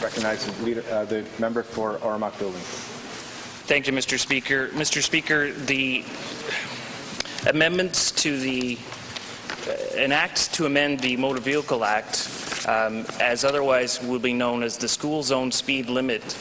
Recognize the member for Oromocc Building. Thank you, Mr. Speaker. Mr. Speaker, the amendments to an act to amend the Motor Vehicle Act, as otherwise will be known as the school zone speed limit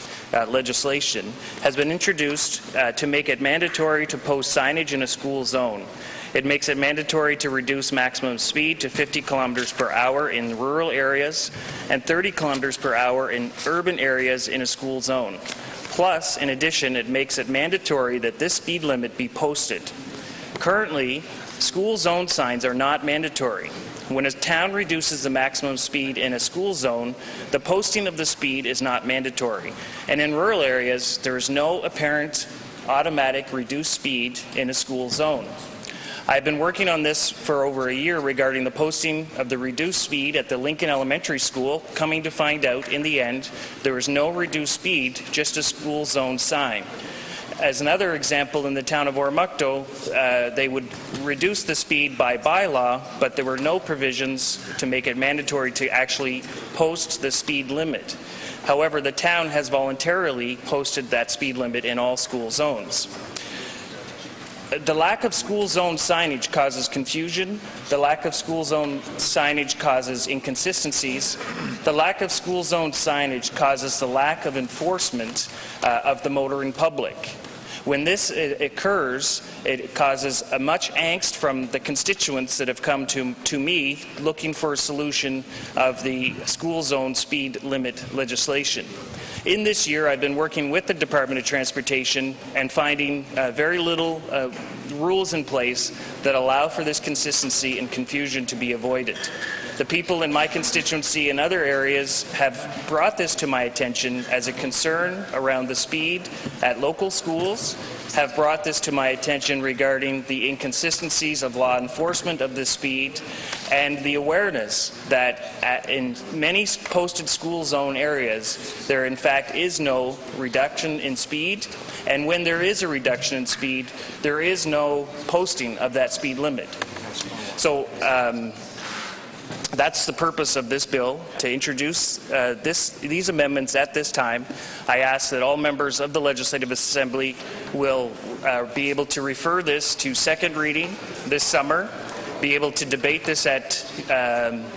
legislation, has been introduced to make it mandatory to post signage in a school zone. It makes it mandatory to reduce maximum speed to 50 kilometers per hour in rural areas and 30 kilometers per hour in urban areas in a school zone. Plus, in addition, it makes it mandatory that this speed limit be posted. Currently, school zone signs are not mandatory. When a town reduces the maximum speed in a school zone, the posting of the speed is not mandatory. And in rural areas, there is no apparent automatic reduced speed in a school zone. I've been working on this for over a year regarding the posting of the reduced speed at the Lincoln Elementary School, coming to find out in the end there is no reduced speed, just a school zone sign. As another example, in the town of Oromocc, they would reduce the speed by bylaw, but there were no provisions to make it mandatory to actually post the speed limit. However, the town has voluntarily posted that speed limit in all school zones. The lack of school zone signage causes confusion. The lack of school zone signage causes inconsistencies. The lack of school zone signage causes the lack of enforcement of the motoring public. When this occurs, it causes much angst from the constituents that have come to me looking for a solution of the school zone speed limit legislation. In this year, I've been working with the Department of Transportation and finding very little rules in place that allow for this consistency and confusion to be avoided. The people in my constituency and other areas have brought this to my attention as a concern around the speed at local schools, have brought this to my attention regarding the inconsistencies of law enforcement of this speed, and the awareness that in many posted school zone areas there in fact is no reduction in speed, and when there is a reduction in speed there is no posting of that speed limit. So that's the purpose of this bill, to introduce these amendments at this time. I ask that all members of the Legislative Assembly will be able to refer this to second reading this summer, be able to debate this at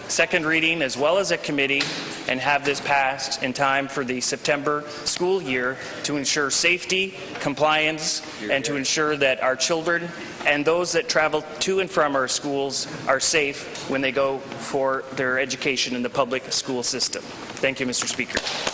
second reading as well as at committee, and have this passed in time for the September school year to ensure safety, compliance, and to ensure that our children and those that travel to and from our schools are safe when they go for their education in the public school system. Thank you, Mr. Speaker.